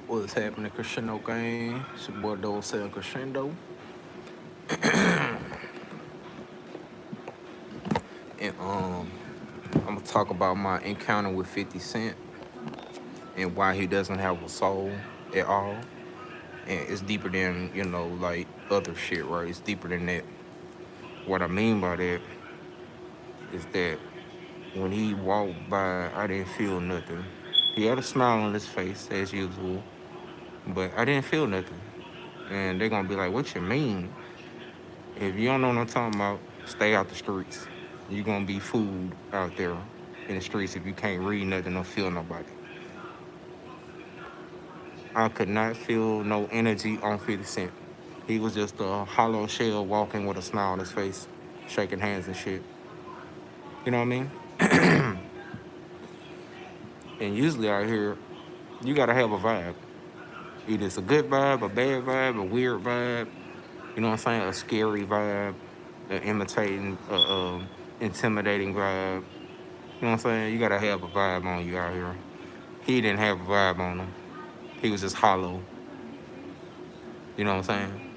What's happening, Crushindo gang? It's your boy Dole Sell Crushindo. And I'm gonna talk about my encounter with 50 Cent and why he doesn't have a soul at all. And it's deeper than, like other shit, right? It's deeper than that. What I mean by that is that when he walked by, I didn't feel nothing. He had a smile on his face as usual, but I didn't feel nothing. And they're gonna be like, "What you mean?" If you don't know what I'm talking about, stay out the streets. You're gonna be food out there in the streets if you can't read nothing or feel nobody. I could not feel no energy on 50 Cent. He was just a hollow shell walking with a smile on his face, shaking hands and shit. You know what I mean? And usually out here, you gotta have a vibe. Either it's a good vibe, a bad vibe, a weird vibe, you know what I'm saying? A scary vibe, an imitating, intimidating vibe. You know what I'm saying? You gotta have a vibe on you out here. He didn't have a vibe on him. He was just hollow. You know what I'm saying?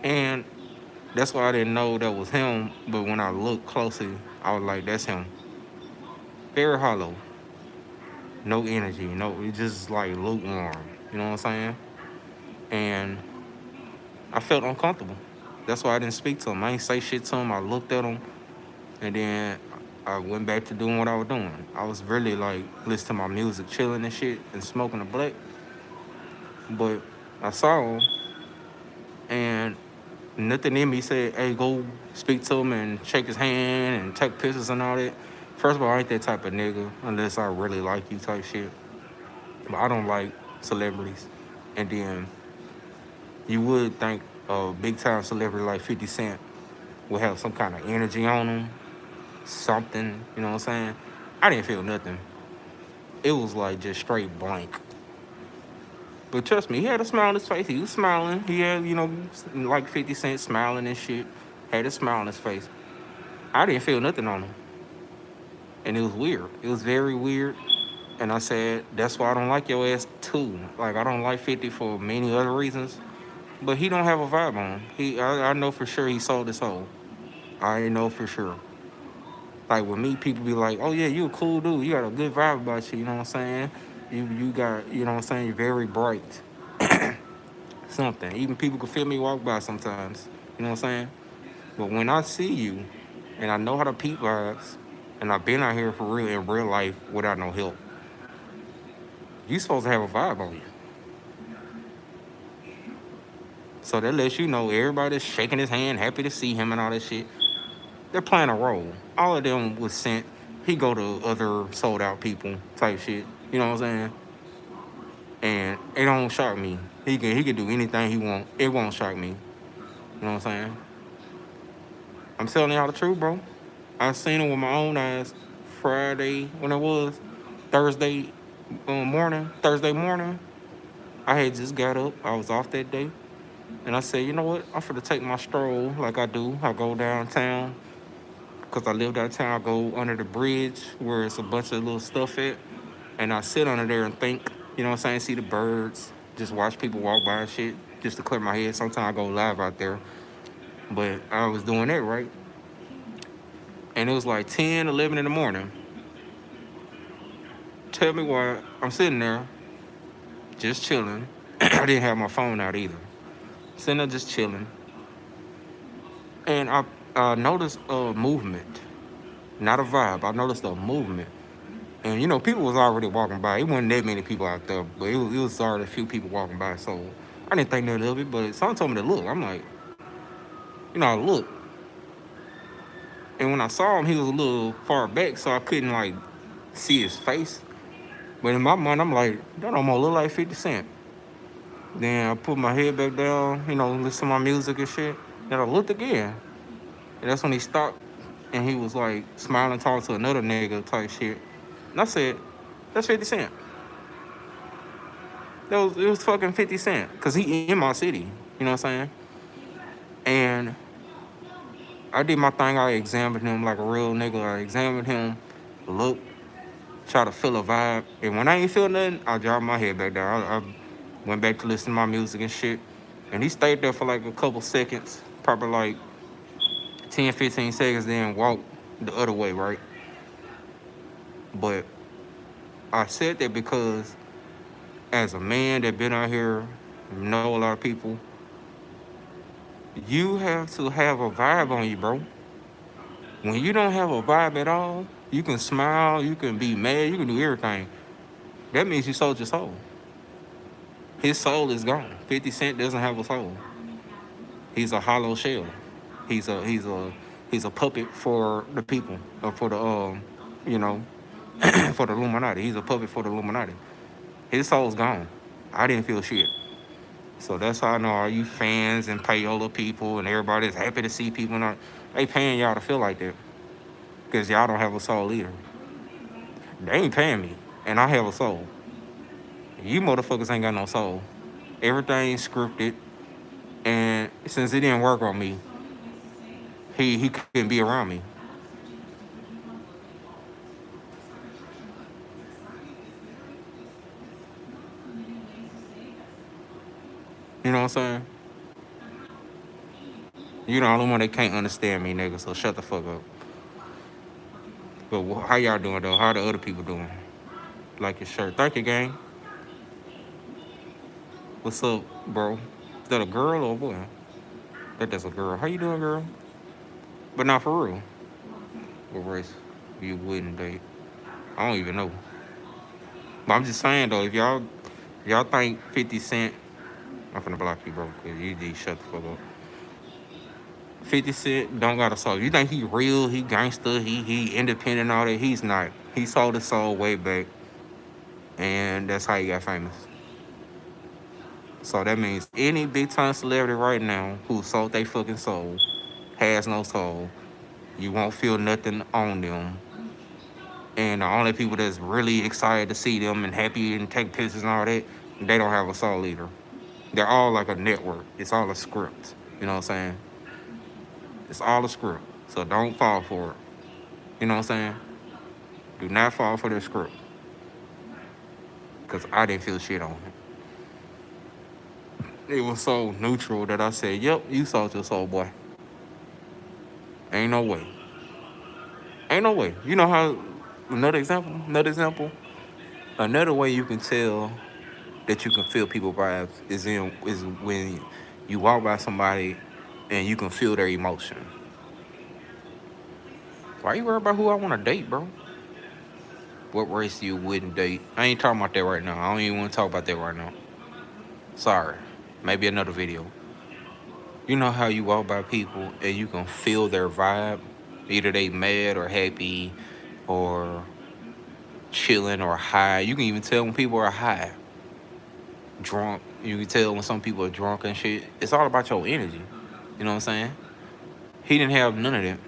And that's why I didn't know that was him. But when I looked closely, I was like, that's him. Very hollow. No energy. No, it's just like lukewarm. You know what I'm saying? And I felt uncomfortable. That's why I didn't speak to him. I didn't say shit to him. I looked at him and then I went back to doing what I was doing. I was really like listening to my music, chilling and shit, and smoking a black. But I saw him, and nothing in me said, "Hey, go speak to him and shake his hand and take pictures and all that." First of all, I ain't that type of nigga unless I really like you type shit. But I don't like celebrities. And then you would think a big time celebrity like 50 Cent would have some kind of energy on him, something, you know what I'm saying? I didn't feel nothing. It was like just straight blank. But trust me, he had a smile on his face. He was smiling. He had, like 50 Cent smiling and shit. Had a smile on his face. I didn't feel nothing on him. And it was weird. It was very weird. And I said, that's why I don't like your ass too. Like, I don't like 50 for many other reasons. But he don't have a vibe on him. I know for sure he sold his soul. I know for sure. Like with me, people be like, "Oh yeah, you a cool dude. You got a good vibe about you." You know what I'm saying? You got, you know what I'm saying? You're very bright. Something. Even people can feel me walk by sometimes. You know what I'm saying? But when I see you, and I know how to peep vibes, and I've been out here for real in real life without no help, you supposed to have a vibe on you. So that lets you know everybody's shaking his hand, happy to see him and all that shit. They're playing a role. All of them was sent. He go to other sold out people type shit. You know what I'm saying? And it don't shock me. He can do anything he want. It won't shock me. You know what I'm saying? I'm telling y'all the truth, bro. I seen him with my own eyes Friday when it was Thursday Thursday morning. I had just got up. I was off that day. And I said, you know what? I'm finna take my stroll like I do. I go downtown. Because I live downtown. I go under the bridge where it's a bunch of little stuff at. And I sit under there and think, you know what I'm saying? See the birds. Just watch people walk by and shit. Just to clear my head. Sometimes I go live out there. But I was doing that, right? And it was like 10, 11 in the morning. Tell me why I'm sitting there just chilling. I didn't have my phone out either. Sitting there just chilling. And I noticed a movement. Not a vibe. I noticed a movement. And, people was already walking by. It wasn't that many people out there. But it was already a few people walking by. So I didn't think nothing of it. But someone told me to look. I'm like, I looked. And when I saw him, he was a little far back. So I couldn't, like, see his face. But in my mind, I'm like, that almost look like 50 Cent. Then I put my head back down, listen to my music and shit. Then I looked again. And that's when he stopped and he was like smiling, talking to another nigga type shit. And I said, that's 50 Cent. It was fucking 50 Cent. Cause he in my city. You know what I'm saying? And I did my thing. I examined him like a real nigga. I examined him, look, try to feel a vibe. And when I ain't feel nothing, I dropped my head back down. I went back to listen to my music and shit. And he stayed there for like a couple seconds, probably like 10, 15 seconds, then walked the other way, right? But I said that because as a man that been out here, know a lot of people, you have to have a vibe on you, bro. When you don't have a vibe at all, you can smile, you can be mad, you can do everything. That means you sold your soul. His soul is gone. 50 Cent doesn't have a soul. He's a hollow shell. He's a he's a he's a puppet for the people, or for the you know, for the Illuminati. He's a puppet for the Illuminati. His soul's gone. I didn't feel shit. So that's how I know all you fans and payola people and everybody's happy to see people not they paying y'all to feel like that. Because y'all don't have a soul either. They ain't paying me. And I have a soul. You motherfuckers ain't got no soul. Everything's scripted. And since it didn't work on me, he couldn't be around me. You know what I'm saying? You the only one that can't understand me, nigga, so shut the fuck up. But how y'all doing, though? How the other people doing? Like your shirt. Thank you, gang. What's up, bro? Is that a girl or a boy? That's a girl. How you doing, girl? But not for real. What race you wouldn't date? I don't even know. But I'm just saying, though, if y'all think 50 Cent, I'm finna block you, bro, because you need to shut the fuck up. 50 Cent don't got a soul. You think he real, he gangster, he independent, all that? He's not. He sold his soul way back, and that's how he got famous. So that means any big time celebrity right now who sold their fucking soul has no soul. You won't feel nothing on them. And the only people that's really excited to see them and happy and take pictures and all that, they don't have a soul either. They're all like a network. It's all a script. You know what I'm saying? It's all a script. So don't fall for it. You know what I'm saying? Do not fall for this script. Because I didn't feel shit on it. It was so neutral that I said, yep, you sold your soul, boy. Ain't no way. Ain't no way. You know how, another way you can tell that you can feel people vibes is when you walk by somebody and you can feel their emotion. Why you worried about who I want to date, bro? What race you wouldn't date? I ain't talking about that right now. I don't even want to talk about that right now. Sorry. Maybe another video. You know how you walk by people and you can feel their vibe? Either they mad or happy or chilling or high. You can even tell when people are high. Drunk. You can tell when some people are drunk and shit. It's all about your energy. You know what I'm saying? He didn't have none of that.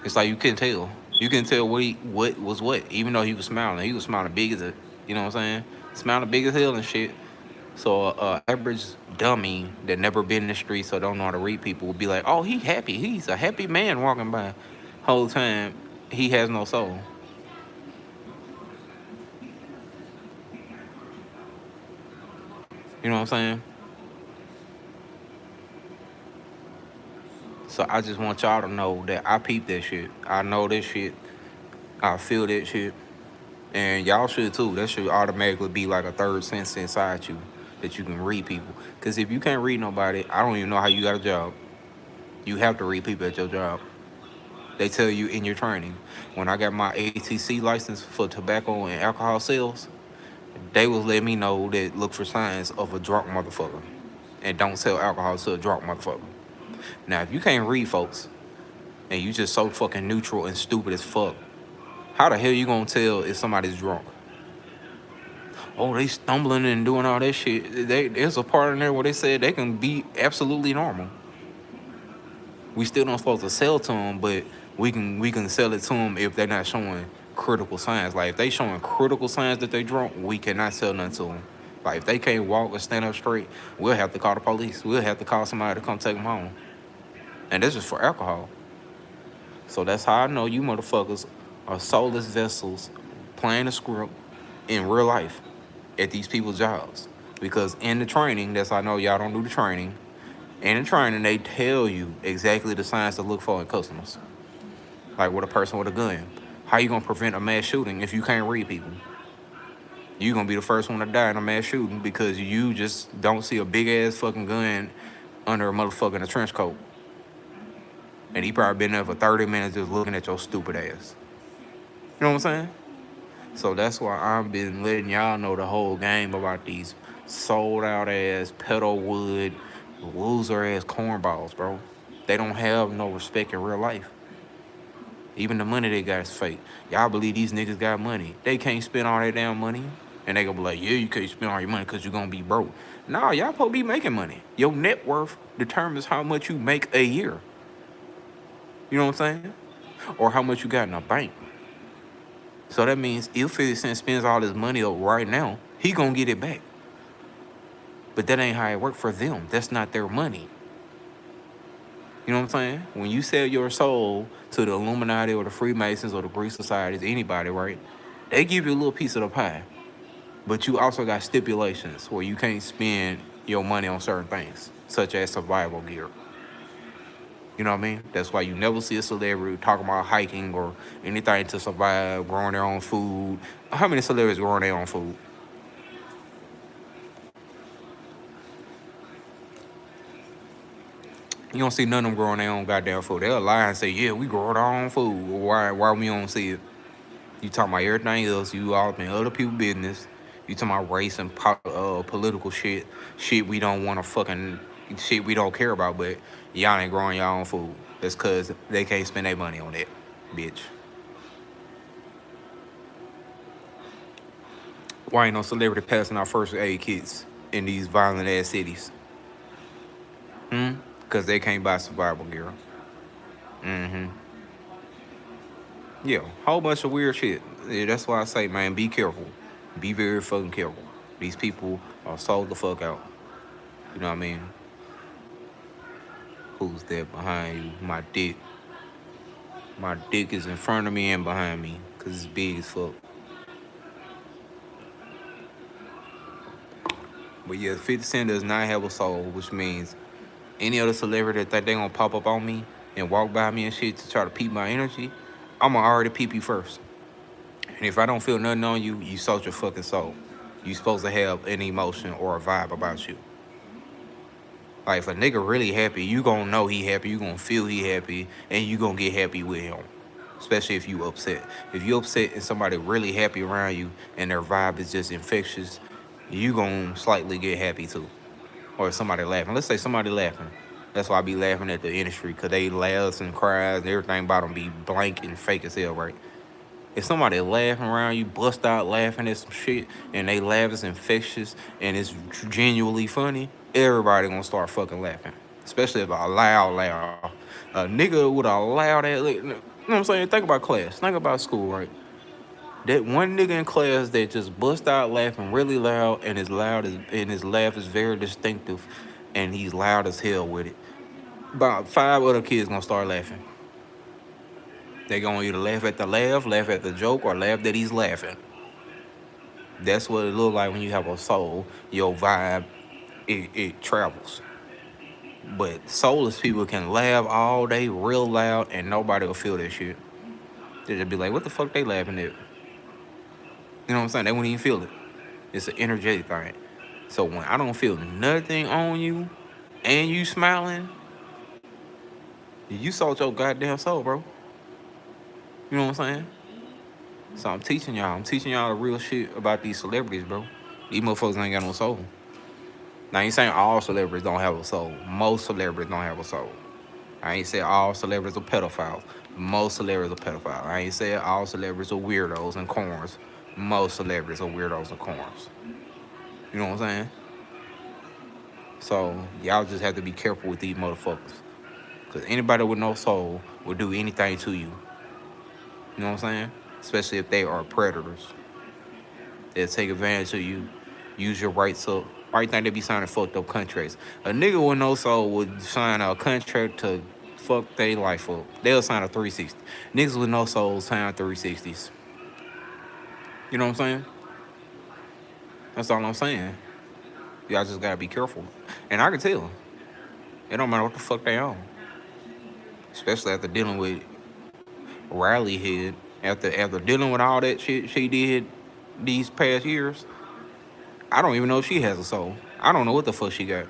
It's like you couldn't tell. You couldn't tell what was what, even though he was smiling. He was smiling big as a, you know what I'm saying? Smiling big as hell and shit. So average dummy that never been in the streets so don't know how to read people would be like, oh, he happy. He's a happy man walking by. Whole time he has no soul. You know what I'm saying? So I just want y'all to know that I peep that shit. I know that shit. I feel that shit. And y'all should too. That should automatically be like a third sense inside you that you can read people. Because if you can't read nobody, I don't even know how you got a job. You have to read people at your job. They tell you in your training. When I got my ATC license for tobacco and alcohol sales, they was letting me know that look for signs of a drunk motherfucker and don't sell alcohol to a drunk motherfucker. Now, if you can't read folks and you just so fucking neutral and stupid as fuck, how the hell you gonna tell if somebody's drunk? Oh, they stumbling and doing all that shit. There's a part in there where they said they can be absolutely normal. We still don't supposed to sell to them, but we can sell it to them if they're not showing critical signs. Like if they showing critical signs that they drunk, we cannot sell nothing to them. Like if they can't walk or stand up straight, we'll have to call the police. We'll have to call somebody to come take them home. And this is for alcohol. So that's how I know you motherfuckers are soulless vessels playing the script in real life at these people's jobs. Because in the training, that's how I know y'all don't do the training. In the training, they tell you exactly the signs to look for in customers. Like with a person with a gun. How you gonna prevent a mass shooting if you can't read people? You gonna be the first one to die in a mass shooting because you just don't see a big ass fucking gun under a motherfucker in a trench coat. And he probably been there for 30 minutes just looking at your stupid ass. You know what I'm saying? So that's why I've been letting y'all know the whole game about these sold out ass, pedal wood, loser ass cornballs, bro. They don't have no respect in real life. Even the money they got is fake. Y'all believe these niggas got money. They can't spend all their damn money. And they gonna be like, yeah, you can't spend all your money because you're gonna be broke. Nah, y'all supposed to be making money. Your net worth determines how much you make a year. You know what I'm saying? Or how much you got in a bank. So that means if 50 Cent spends all his money up right now, he gonna get it back. But that ain't how it work for them. That's not their money. You know what I'm saying? When you sell your soul to the Illuminati or the Freemasons or the Greek Societies, anybody, right? They give you a little piece of the pie. But you also got stipulations where you can't spend your money on certain things, such as survival gear. You know what I mean? That's why you never see a celebrity talking about hiking or anything to survive, growing their own food. How many celebrities growing their own food? You don't see none of them growing their own goddamn food. They'll lie and say, yeah, we grow our own food. Why we don't see it? You talking about everything else. You all in other people's business. You talking about race and political shit. Shit we don't want to fucking... Shit we don't care about, but y'all ain't growing your own food. That's because they can't spend their money on that, bitch. Why ain't no celebrity passing out first aid kits in these violent ass cities? Because they can't buy survival gear. Mm-hmm. Yeah, whole bunch of weird shit. Yeah, that's why I say, man, be careful. Be very fucking careful. These people are sold the fuck out. You know what I mean? Who's that behind you? My dick. My dick is in front of me and behind me. Because it's big as fuck. But yeah, 50 Cent does not have a soul, which means any other celebrity that think they gonna pop up on me and walk by me and shit to try to peep my energy, I'ma already peep you first. And if I don't feel nothing on you, you sold your fucking soul. You supposed to have an emotion or a vibe about you. Like, if a nigga really happy, you gonna know he happy, you gonna feel he happy, and you gonna get happy with him. Especially if you upset. If you upset and somebody really happy around you and their vibe is just infectious, you gonna slightly get happy too. Or if somebody laughing. Let's say somebody laughing. That's why I be laughing at the industry, because they laughs and cries and everything about them be blank and fake as hell, right? If somebody laughing around you, bust out laughing at some shit, and they laugh is infectious and it's genuinely funny, everybody gonna start fucking laughing. Especially if a loud. A nigga with a loud ass, you know what I'm saying? Think about class. Think about school, right? That one nigga in class that just bust out laughing really loud, and his laugh is very distinctive, and he's loud as hell with it. About 5 other kids gonna start laughing. They gonna either laugh at the joke, or laugh that he's laughing. That's what it look like when you have a soul. Your vibe, it travels. But soulless people can laugh all day real loud and nobody will feel that shit. They just be like, what the fuck they laughing at? You know what I'm saying? They won't even feel it. It's an energetic thing. So when I don't feel nothing on you and you smiling, you sold your goddamn soul, bro. You know what I'm saying? So I'm teaching y'all. I'm teaching y'all the real shit about these celebrities, bro. These motherfuckers ain't got no soul. Now, I ain't saying all celebrities don't have a soul. Most celebrities don't have a soul. I ain't saying all celebrities are pedophiles. Most celebrities are pedophiles. I ain't saying all celebrities are weirdos and corns. Most celebrities are weirdos and corns. You know what I'm saying? So, y'all just have to be careful with these motherfuckers. Because anybody with no soul will do anything to you. You know what I'm saying? Especially if they are predators. They'll take advantage of you, use your rights up. Why you think they be signing fucked up contracts? A nigga with no soul would sign a contract to fuck their life up. They'll sign a 360. Niggas with no souls sign 360s. You know what I'm saying? That's all I'm saying. Y'all just gotta be careful. And I can tell. It don't matter what the fuck they on. Especially after dealing with Riley Head. After dealing with all that shit she did these past years, I don't even know if she has a soul. I don't know what the fuck she got.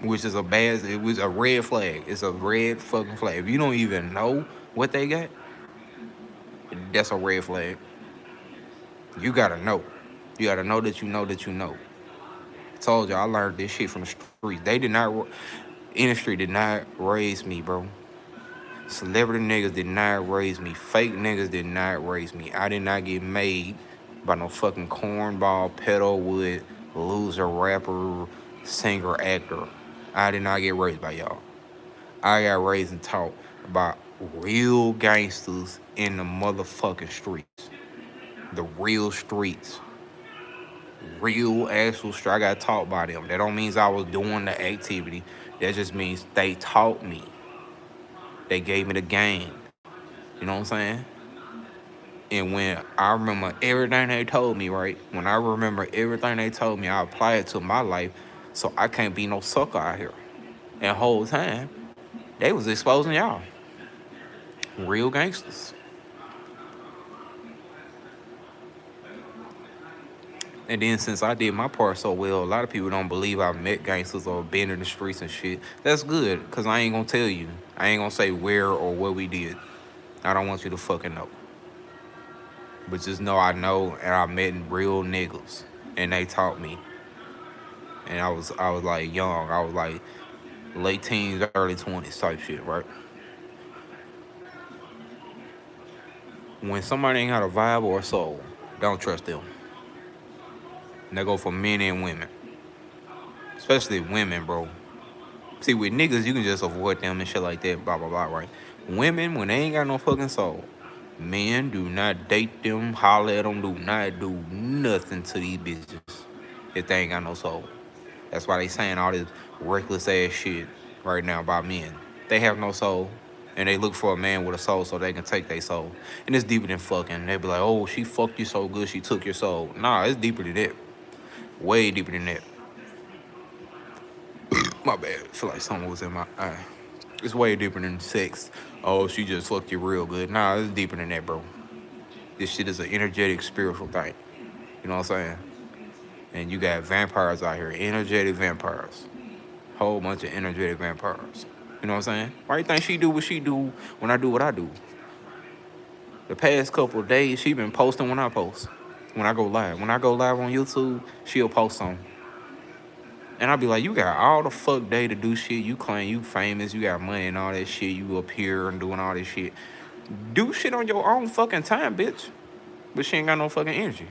Which is it was a red flag. It's a red fucking flag. If you don't even know what they got, that's a red flag. You gotta know. You gotta know that you know that you know. I told you I learned this shit from the streets. They did not, industry did not raise me, bro. Celebrity niggas did not raise me. Fake niggas did not raise me. I did not get made by no fucking cornball, pedalwood, loser, rapper, singer, actor. I did not get raised by y'all. I got raised and taught by real gangsters in the motherfucking streets. The real streets. Real actual streets. I got taught by them. That don't mean I was doing the activity. That just means they taught me. They gave me the game. You know what I'm saying? And when I remember everything they told me, right? When I remember everything they told me, I apply it to my life. So I can't be no sucker out here. And the whole time, they was exposing y'all. Real gangsters. And then since I did my part so well, a lot of people don't believe I met gangsters or been in the streets and shit. That's good, because I ain't going to tell you. I ain't going to say where or what we did. I don't want you to fucking know. But just know I know, and I met real niggas. And they taught me. And I was like young. I was like late teens, early 20s type shit, right? When somebody ain't got a vibe or a soul, don't trust them. And that go for men and women. Especially women, bro. See, with niggas, you can just avoid them and shit like that, blah, blah, blah, right? Women, when they ain't got no fucking soul, men do not date them, holler at them, do not do nothing to these bitches if they ain't got no soul. That's why they saying all this reckless ass shit right now about men. They have no soul, and they look for a man with a soul so they can take their soul. And it's deeper than fucking. They be like, oh, she fucked you so good, she took your soul. Nah, it's deeper than that. Way deeper than that. My bad. I feel like something was in my eye. It's way deeper than sex. Oh, she just fucked you real good. Nah, it's deeper than that, bro. This shit is an energetic, spiritual thing. You know what I'm saying? And you got vampires out here. Energetic vampires. Whole bunch of energetic vampires. You know what I'm saying? Why you think she do what she do when I do what I do? The past couple of days, she been posting when I post. When I go live. When I go live on YouTube, she'll post something. And I'll be like, you got all the fuck day to do shit. You claim you famous, you got money and all that shit. You up here and doing all this shit. Do shit on your own fucking time, bitch. But she ain't got no fucking energy.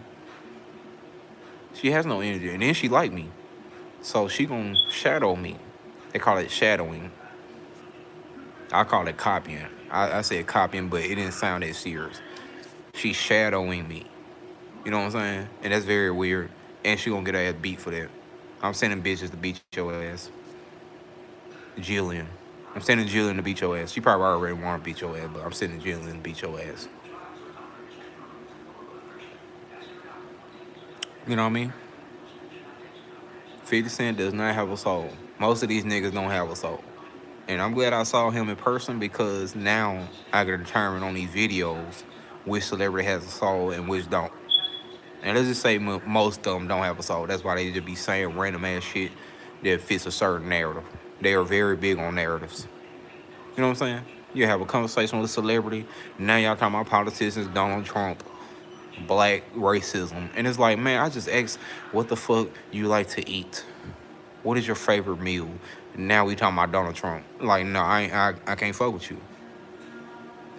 She has no energy. And then she like me. So she gonna shadow me. They call it shadowing. I call it copying. I said copying, but it didn't sound that serious. She's shadowing me. You know what I'm saying? And that's very weird. And she gonna get her ass beat for that. I'm sending bitches to beat your ass. Jillian. I'm sending Jillian to beat your ass. She probably already want to beat your ass, but I'm sending Jillian to beat your ass. You know what I mean? 50 Cent does not have a soul. Most of these niggas don't have a soul. And I'm glad I saw him in person because now I can determine on these videos which celebrity has a soul and which don't. And let's just say most of them don't have a soul. That's why they just be saying random ass shit that fits a certain narrative. They are very big on narratives. You know what I'm saying? You have a conversation with a celebrity. Now y'all talking about politicians, Donald Trump, black racism. And it's like, man, I just asked what the fuck you like to eat. What is your favorite meal? Now we talking about Donald Trump. Like, no, I can't fuck with you.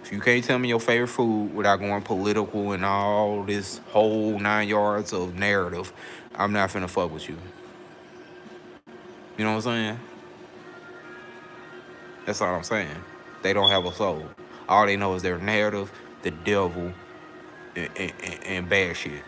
If you can't tell me your favorite food without going political and all this whole 9 yards of narrative, I'm not finna fuck with you. You know what I'm saying? That's all I'm saying. They don't have a soul. All they know is their narrative, the devil, and bad shit.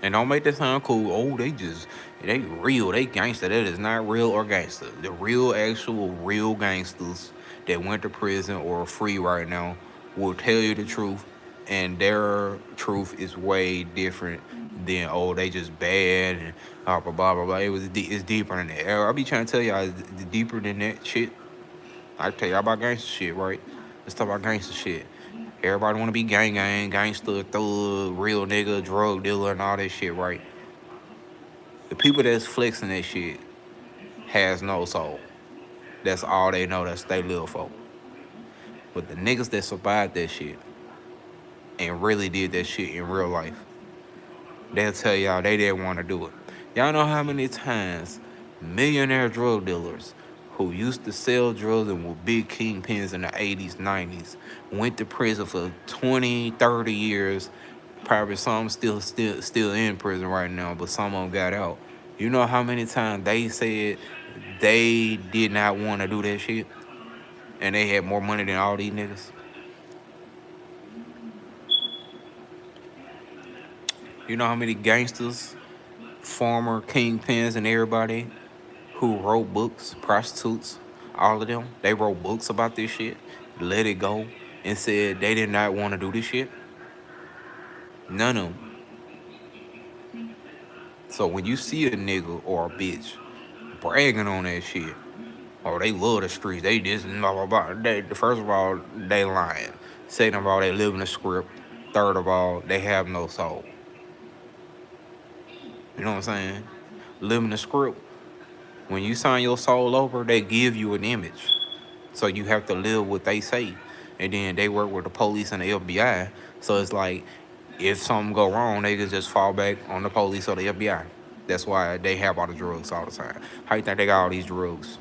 And don't make that sound cool. Oh, they just They real, they gangster. That is not real or gangster. The real, actual, real gangsters that went to prison or are free right now will tell you the truth, and their truth is way different than oh they just bad and blah blah blah blah. It's deeper than that. I be trying to tell y'all it's deeper than that shit. I tell y'all about gangster shit, right? Let's talk about gangster shit. Everybody want to be gangster, thug, real nigga, drug dealer, and all that shit, right? The people that's flexing that shit has no soul. That's all they know. That's they live for. But the niggas that survived that shit and really did that shit in real life, they'll tell y'all they didn't want to do it. Y'all know how many times millionaire drug dealers who used to sell drugs and were big kingpins in the 80s, 90s went to prison for 20, 30 years. Probably some still in prison right now, but some of them got out. You know how many times they said they did not want to do that shit and they had more money than all these niggas? You know how many gangsters, former kingpins, and everybody who wrote books, prostitutes, all of them, they wrote books about this shit, let it go, and said they did not want to do this shit? None of them. So when you see a nigga or a bitch bragging on that shit, or they love the streets, they just blah blah blah. First of all, they lying. Second of all, they live in a script. Third of all, they have no soul. You know what I'm saying? Live in the script. When you sign your soul over, they give you an image. So you have to live what they say. And then they work with the police and the FBI. So it's like, if something go wrong, they can just fall back on the police or the FBI. That's why they have all the drugs all the time. How you think they got all these drugs?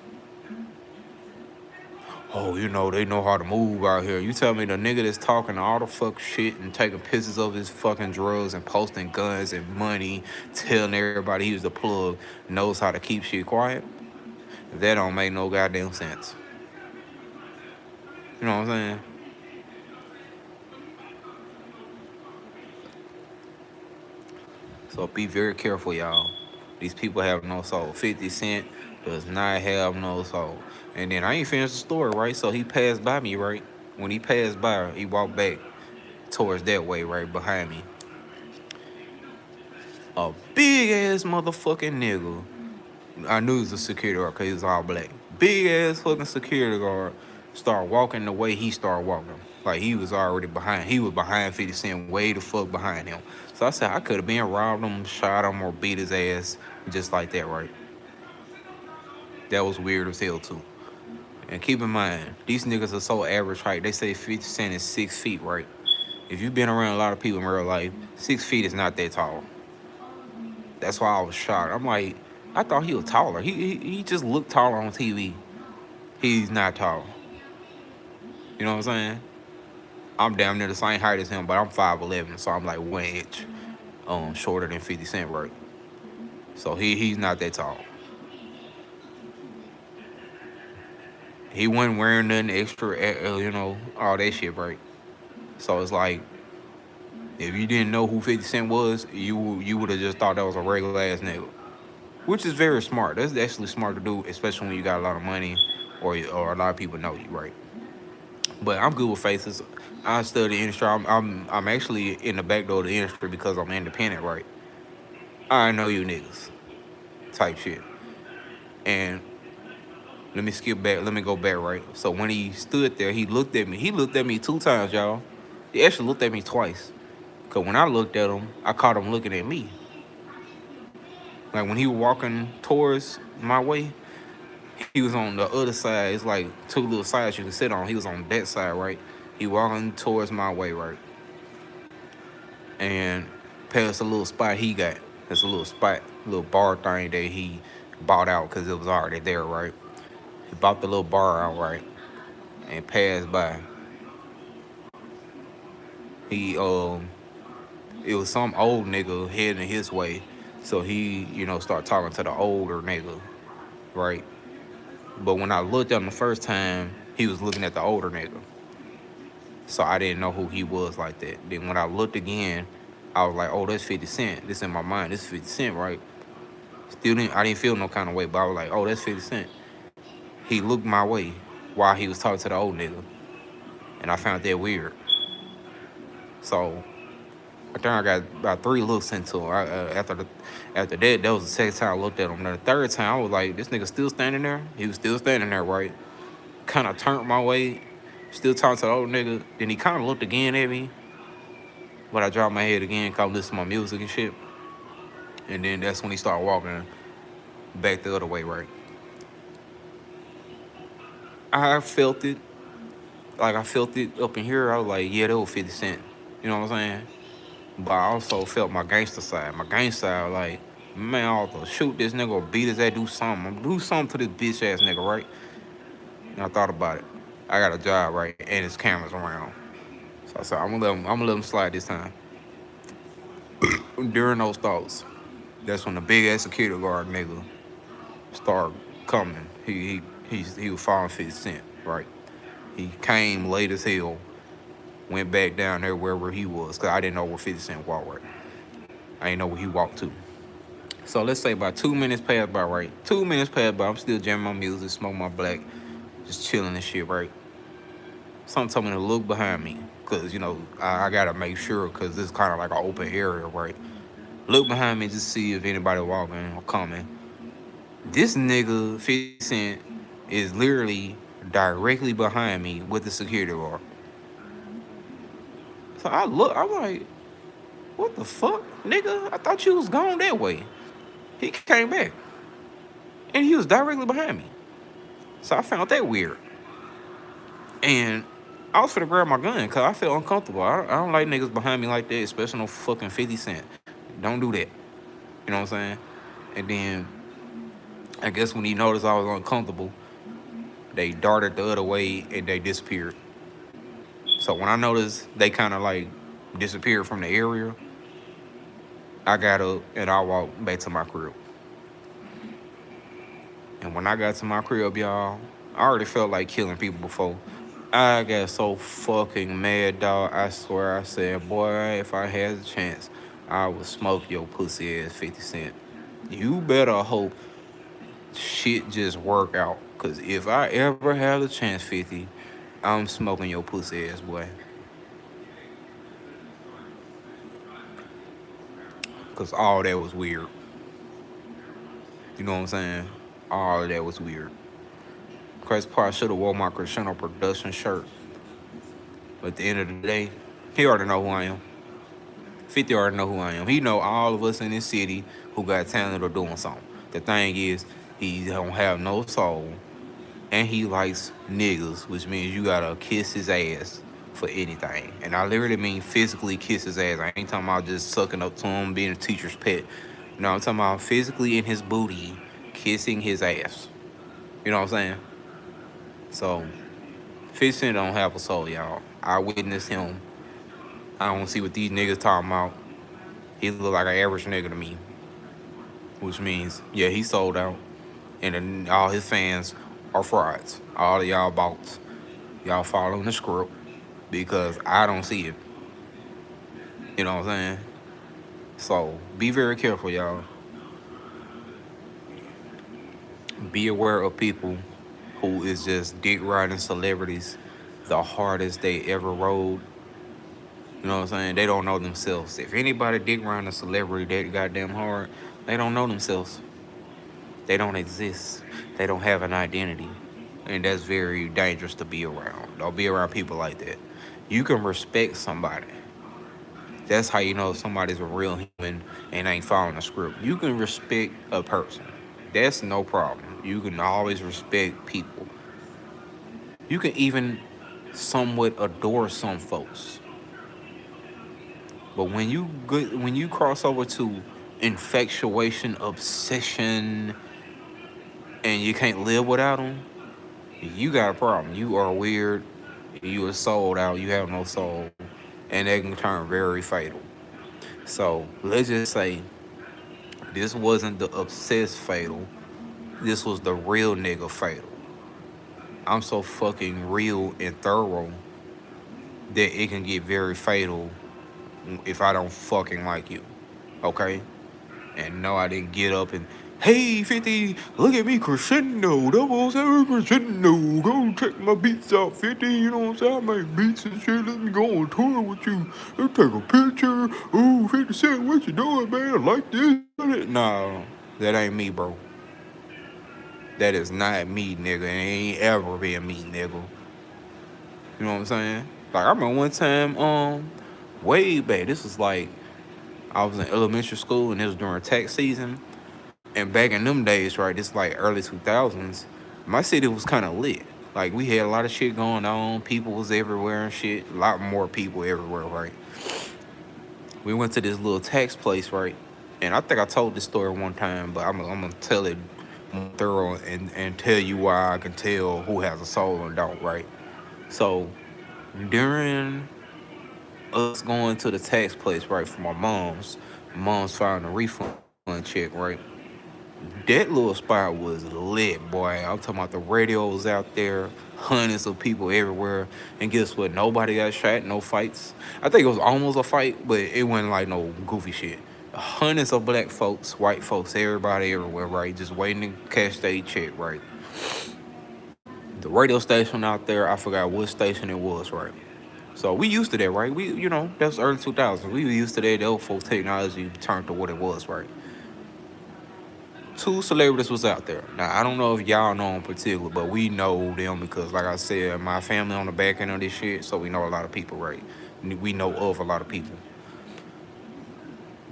Oh, you know, they know how to move out here. You tell me the nigga that's talking all the fuck shit and taking pictures of his fucking drugs and posting guns and money, telling everybody he's the plug, knows how to keep shit quiet? That don't make no goddamn sense. You know what I'm saying? So be very careful, y'all. These people have no soul. 50 Cent does not have no soul. And then I ain't finished the story, right? So he passed by me, right? When he passed by, he walked back towards that way, right behind me. A big ass motherfucking nigga. I knew he was a security guard because he was all black. Big ass fucking security guard started walking the way he started walking. Like he was already behind. He was behind 50 Cent, way the fuck behind him. So I said I could have been robbed him, shot him, or beat his ass just like that, right? That was weird as hell too. And keep in mind, these niggas are so average height. They say 50 Cent is 6 feet, right? If you've been around a lot of people in real life, 6 feet is not that tall. That's why I was shocked. I'm like, I thought he was taller. He just looked taller on TV. He's not tall. You know what I'm saying? I'm damn near the same height as him, but I'm 5'11", so I'm like 1 inch shorter than 50 Cent, right? So he's not that tall. He wasn't wearing nothing extra, you know, all that shit, right? So it's like, if you didn't know who 50 Cent was, you would have just thought that was a regular ass nigga, which is very smart. That's actually smart to do, especially when you got a lot of money or a lot of people know you, right? But I'm good with faces. I study the industry. I'm actually in the back door of the industry because I'm independent, right? I know you niggas, type shit. And let me skip back. Let me go back, right? So when he stood there, he looked at me. He looked at me 2 times, y'all. He actually looked at me twice. Cause when I looked at him, I caught him looking at me. Like when he was walking towards my way, he was on the other side. It's like 2 little sides you can sit on. He was on that side, right? He walking towards my way, right? And past a little spot he got. It's a little spot, little bar thing that he bought out because it was already there, right? He bought the little bar out, right? And passed by. He it was some old nigga heading his way. So he, you know, started talking to the older nigga, right? But when I looked at him the first time, he was looking at the older nigga. So I didn't know who he was like that. Then when I looked again, I was like, oh, that's 50 Cent. This in my mind, this is 50 Cent, right? I didn't feel no kind of way, but I was like, oh, that's 50 Cent. He looked my way while he was talking to the old nigga, and I found that weird. So I think I got about 3 looks into him. After that was the second time I looked at him. Then the third time, I was like, this nigga still standing there? He was still standing there, right? Kind of turned my way, still talking to the old nigga. Then he kind of looked again at me, but I dropped my head again, cause I listened to my music and shit. And then that's when he started walking back the other way, right? I felt it. Like, I felt it up in here. I was like, yeah, that was 50 Cent. You know what I'm saying? But I also felt my gangster side. My gangster side, like, man, I ought to shoot this nigga or beat his ass, do something. Do something to this bitch ass nigga, right? And I thought about it. I got a job, right? And his cameras around. So I said, I'm gonna let him slide this time. During those thoughts, that's when the big ass security guard nigga started coming. He was following 50 Cent, right? He came late as hell, went back down there wherever he was, cause I didn't know where 50 Cent walked, right? I didn't know where he walked to. So let's say about 2 minutes passed by, right? 2 minutes passed by, I'm still jamming my music, smoking my black, just chilling and shit, right? Something told me to look behind me, cause I gotta make sure, cause this is kind of like an open area, right? Look behind me just see if anybody walking or coming. This nigga 50 Cent is literally directly behind me with the security guard. So I look, I'm like, what the fuck, nigga? I thought you was gone that way. He came back, and he was directly behind me. So I found that weird. And I was finna grab my gun because I felt uncomfortable. I don't like niggas behind me like that, especially no fucking 50 Cent. Don't do that. You know what I'm saying? And then I guess when he noticed I was uncomfortable, they darted the other way and they disappeared. So when I noticed they kind of like disappeared from the area, I got up and I walked back to my crib. And when I got to my crib, y'all, I already felt like killing people before. I got so fucking mad, dog. I swear, I said, boy, if I had the chance, I would smoke your pussy ass 50 Cent. You better hope shit just work out. Cause if I ever have the chance, 50, I'm smoking your pussy ass, boy. Cause all that was weird. You know what I'm saying? All of that was weird. Crazy part, I should have wore my Crushindo Productions shirt. But at the end of the day, he already know who I am. 50 already know who I am. He know all of us in this city who got talent or doing something. The thing is, he don't have no soul, and he likes niggas, which means you gotta kiss his ass for anything. And I literally mean physically kiss his ass. I ain't talking about just sucking up to him, being a teacher's pet. No, I'm talking about physically in his booty, kissing his ass. You know what I'm saying? So, 50 Cent don't have a soul, y'all. I witnessed him. I don't see what these niggas talking about. He look like an average nigga to me, which means, yeah, he sold out. And then all his fans are frauds. All of y'all bots. Y'all following the script because I don't see it. You know what I'm saying? So be very careful, y'all. Be aware of people who is just dick riding celebrities the hardest they ever rode. You know what I'm saying? They don't know themselves. If anybody dick riding a celebrity that goddamn hard, they don't know themselves. They don't exist. They don't have an identity. And that's very dangerous to be around. Don't be around people like that. You can respect somebody. That's how you know if somebody's a real human and ain't following a script. You can respect a person. That's no problem. You can always respect people. You can even somewhat adore some folks. But when you cross over to infatuation, obsession, and you can't live without them, you got a problem. You are weird. You are sold out. You have no soul, and that can turn very fatal. So let's just say this wasn't the obsessed fatal. This was the real nigga fatal. I'm so fucking real and thorough that it can get very fatal if I don't fucking like you. Okay? And no, I didn't get up and Hey, 50, look at me, Crescendo, 007 Crescendo. Go check my beats out, 50. You know what I'm saying? I make beats and shit. Let me go on tour with you. Let's take a picture. Ooh, 50 Cent, what you doing, man? Like this? No, that ain't me, bro. That is not me, nigga. It ain't ever been me, nigga. You know what I'm saying? Like, I remember one time, way back, this was like, I was in elementary school and it was during tax season. And back in them days, right, this like early 2000s, my city was kind of lit. Like, we had a lot of shit going on. People was everywhere and shit. A lot more people everywhere, right? We went to this little tax place, right? And I think I told this story one time, but I'm going to tell it more thorough and tell you why I can tell who has a soul and don't, right? So, during us going to the tax place, right, for my mom's filing a refund check, right? That little spot was lit, boy. I'm talking about the radio was out there, hundreds of people everywhere. And guess what? Nobody got shot, no fights. I think it was almost a fight, but it wasn't like no goofy shit. Hundreds of black folks, white folks, everybody everywhere, right? Just waiting to cash their check, right? The radio station out there, I forgot what station it was, right? So we used to that, right? That's early 2000s. We were used to that. The old folks technology turned to what it was, right? Two celebrities was out there. Now I don't know if y'all know in particular, but we know them because, like I said, my family on the back end of this shit, so we know a lot of people, right? We know of a lot of people.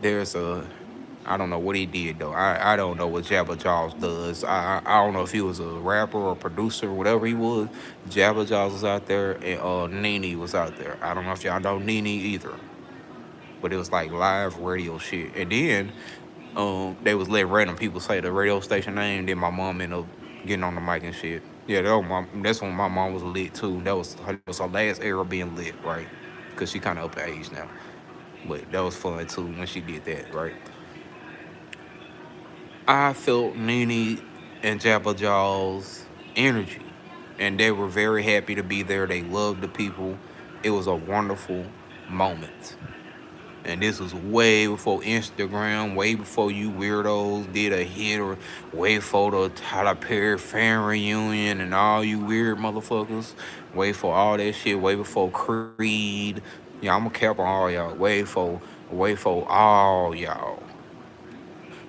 There's I don't know what he did though. I don't know what Jabba Jaws does. I don't know if he was a rapper or producer, whatever he was. Jabba Jaws was out there, and Nene was out there. I don't know if y'all know Nene either, but it was like live radio shit. And then they was letting random people say the radio station name. Then my mom ended up getting on the mic and shit. Yeah, that's when my mom was lit too. That was her last era being lit, right? Because she kind of up in age now. But that was fun too when she did that, right? I felt Nene and Jabba Jaw's energy, and they were very happy to be there. They loved the people. It was a wonderful moment. And this was way before Instagram, way before you weirdos did a hit, or way before the Tyler Perry fan reunion and all you weird motherfuckers. Way for all that shit, way before Creed. Yeah, I'm gonna cap on all y'all. Way for all y'all.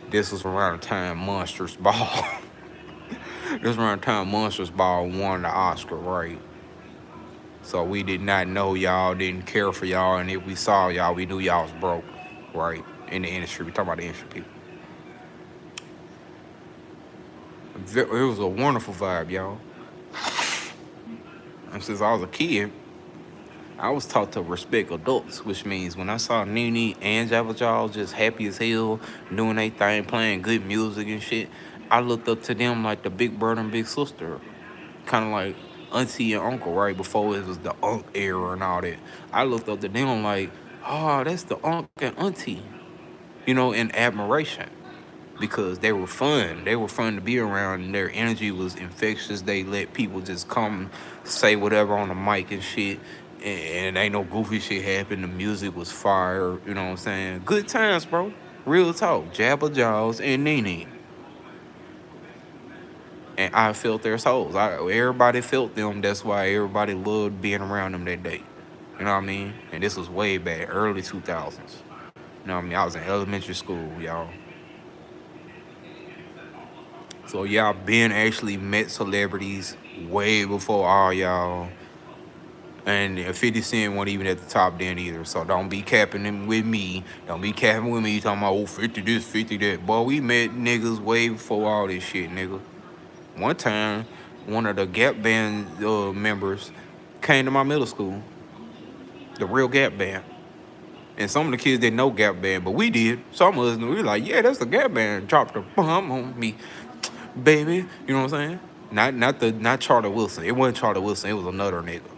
This was around the time Monsters Ball. This was around the time Monsters Ball won the Oscar, right? So we did not know y'all, didn't care for y'all, and if we saw y'all, we knew y'all was broke, right? In the industry, we talking about the industry people. It was a wonderful vibe, y'all. And since I was a kid, I was taught to respect adults, which means when I saw Nene and Jabba Jaw just happy as hell, doing their thing, playing good music and shit, I looked up to them like the big brother and big sister, kind of like auntie and uncle, right? Before it was the unk era and all that. I looked up to them like, oh, that's the uncle and auntie, in admiration because they were fun. They were fun to be around, and their energy was infectious. They let people just come say whatever on the mic and shit. And ain't no goofy shit happen. The music was fire. You know what I'm saying? Good times, bro. Real talk. Jabba Jaws and Nene. And I felt their souls. Everybody felt them. That's why everybody loved being around them that day. You know what I mean? And this was way back, early 2000s. You know what I mean? I was in elementary school, y'all. So y'all been actually met celebrities way before all y'all. And 50 Cent wasn't even at the top then either. So don't be capping them with me. Don't be capping with me talking about, oh, 50 this, 50 that. Boy, we met niggas way before all this shit, nigga. One time, one of the Gap Band members came to my middle school. The real Gap Band. And some of the kids didn't know Gap Band, but we did. Some of us knew. We were like, yeah, that's the Gap Band. Dropped a bomb on me, baby. You know what I'm saying? Not Charlie Wilson. It wasn't Charlie Wilson. It was another nigga.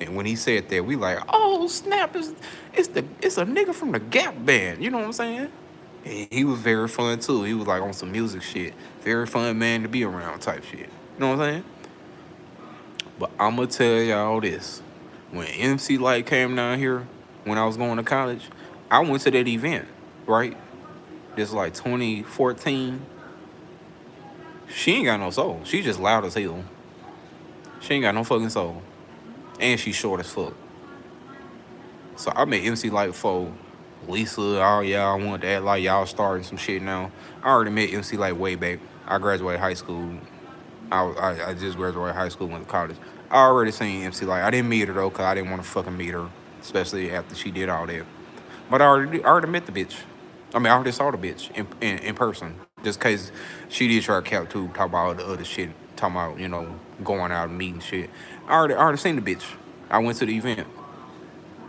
And when he said that, we like, oh snap! It's a nigga from the Gap Band. You know what I'm saying? And he was very fun too. He was like on some music shit. Very fun man to be around type shit. You know what I'm saying? But I'ma tell y'all this: when MC Light came down here, when I was going to college, I went to that event. Right? This was like 2014. She ain't got no soul. She just loud as hell. She ain't got no fucking soul. And she short as fuck. So I met MC Light for Lisa. Oh yeah, I want that. Like y'all starting some shit now. I already met MC Light way back. I graduated high school. I just graduated high school, went to college. I already seen MC Light. I didn't meet her though, cause I didn't want to fucking meet her, especially after she did all that. But I already met the bitch. I mean, I already saw the bitch in person. Just cause she did try to cap too, talk about all the other shit, talking about going out and meeting shit. I already seen the bitch. I went to the event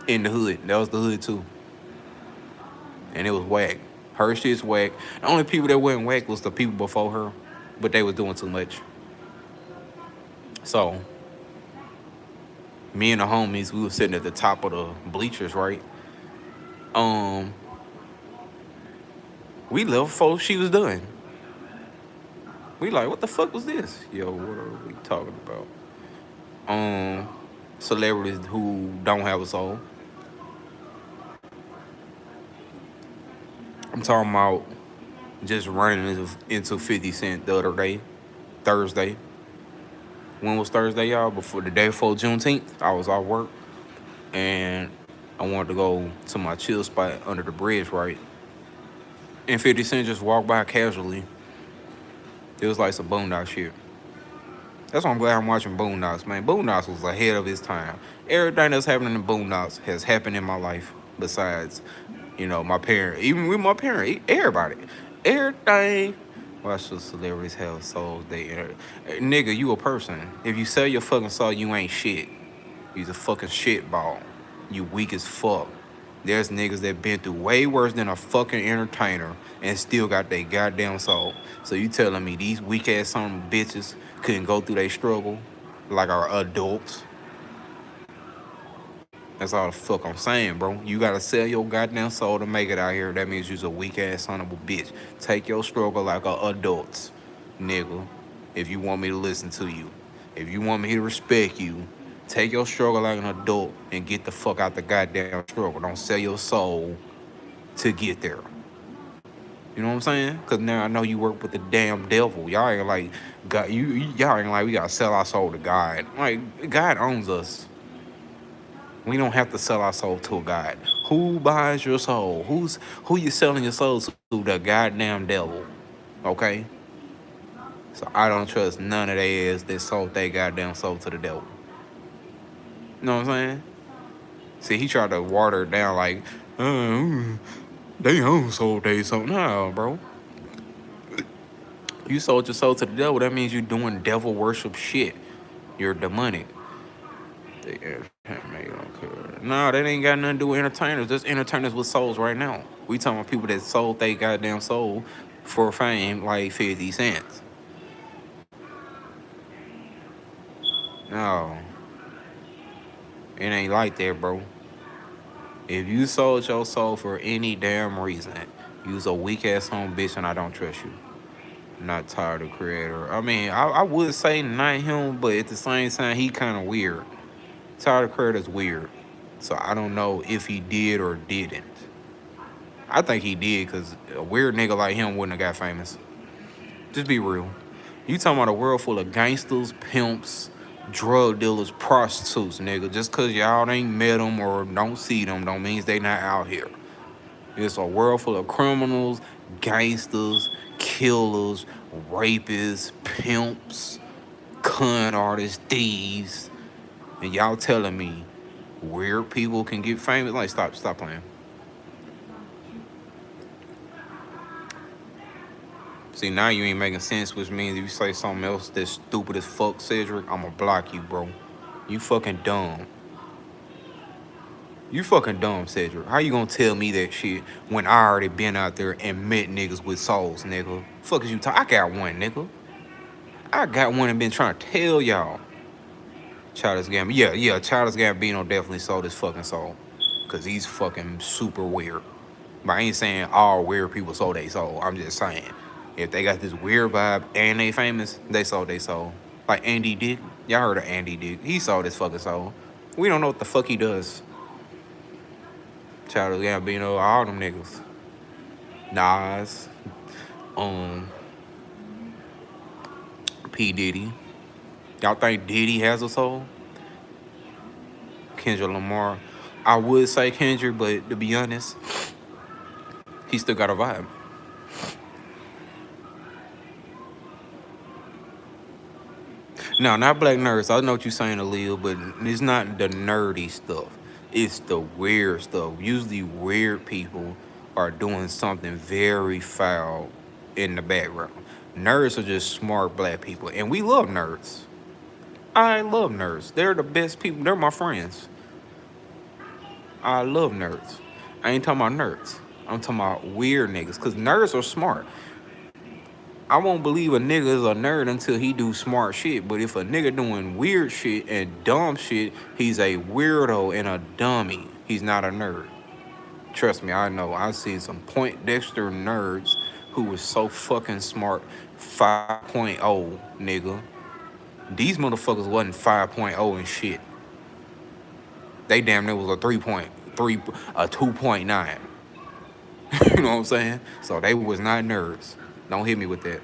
in the hood. That was the hood too, and it was whack. Her shit's whack. The only people that wasn't whack was the people before her, but they was doing too much. So me and the homies, we were sitting at the top of the bleachers, right? Um, we left before she was done. We like, what the fuck was this? Yo, what are we talking about? Um, Celebrities who don't have a soul. I'm talking about just running into 50 Cent the other day, Thursday. When was Thursday, y'all? Before the day before Juneteenth, I was off work and I wanted to go to my chill spot under the bridge, right? And 50 Cent just walked by casually. It was like some Boondock shit. That's why I'm glad I'm watching Boondocks, man. Boondocks was ahead of his time. Everything that's happening in Boondocks has happened in my life. Besides, my parent, even with my parent, everybody, everything. Watch the celebrities have souls. Nigga, you a person. If you sell your fucking soul, you ain't shit. You's a fucking shitball. You weak as fuck. There's niggas that been through way worse than a fucking entertainer and still got their goddamn soul. So you telling me these weak ass son of bitches couldn't go through their struggle like our adults? That's all the fuck I'm saying, bro. You gotta sell your goddamn soul to make it out here. That means you's a weak ass son of a bitch. Take your struggle like a adults, nigga. If you want me to listen to you, if you want me to respect you, take your struggle like an adult and get the fuck out the goddamn struggle. Don't sell your soul to get there. You know what I'm saying? Cause now I know you work with the damn devil. Y'all ain't like God. Y'all ain't like we gotta sell our soul to God. Like God owns us. We don't have to sell our soul to a God. Who buys your soul? Who you selling your soul to? The goddamn devil. Okay? So I don't trust none of they ass that sold their goddamn soul to the devil. You know what I'm saying? See, he tried to water it down like, they own sold they soul. No, bro. You sold your soul to the devil, that means you're doing devil worship shit. You're demonic. No, that ain't got nothing to do with entertainers. There's entertainers with souls right now. We talking about people that sold they goddamn soul for fame like 50 cents. No. It ain't like that, bro. If you sold your soul for any damn reason, you's a weak ass home bitch and I don't trust you. Not Tyler the Creator. I mean, I would say not him, but at the same time, he kind of weird. Tyler the Creator's weird. So I don't know if he did or didn't. I think he did, because a weird nigga like him wouldn't have got famous. Just be real. You talking about a world full of gangsters, pimps, drug dealers, prostitutes, nigga. Just because y'all ain't met them or don't see them don't mean they not out here. It's a world full of criminals, gangsters, killers, rapists, pimps, con artists, thieves. And y'all telling me weird people can get famous? Like, stop playing. See, now you ain't making sense, which means if you say something else that's stupid as fuck, Cedric, I'ma block you, bro. You fucking dumb. You fucking dumb, Cedric. How you gonna tell me that shit when I already been out there and met niggas with souls, nigga? Fuck is you talking? I got one, nigga. I got one and been trying to tell y'all. Childish Gambino. Yeah, Childish Gambino definitely sold his fucking soul. Cause he's fucking super weird. But I ain't saying all weird people sold their soul. I'm just saying, if they got this weird vibe and they famous, they sold their soul. Like Andy Dick. Y'all heard of Andy Dick. He sold his fucking soul. We don't know what the fuck he does. Childish Gambino, all them niggas. Nas. P. Diddy. Y'all think Diddy has a soul? Kendrick Lamar. I would say Kendrick, but to be honest, he still got a vibe. No, not black nerds. I know what you're saying, Aaliyah, but it's not the nerdy stuff. It's the weird stuff. Usually, weird people are doing something very foul in the background. Nerds are just smart black people, and we love nerds. I love nerds. They're the best people. They're my friends. I love nerds. I ain't talking about nerds. I'm talking about weird niggas, because nerds are smart. I won't believe a nigga is a nerd until he do smart shit. But if a nigga doing weird shit and dumb shit, he's a weirdo and a dummy. He's not a nerd. Trust me, I know. I've seen some Point Dexter nerds who was so fucking smart. 5.0, nigga. These motherfuckers wasn't 5.0 and shit. They damn near was a 3.3, a 2.9. You know what I'm saying? So they was not nerds. Don't hit me with that.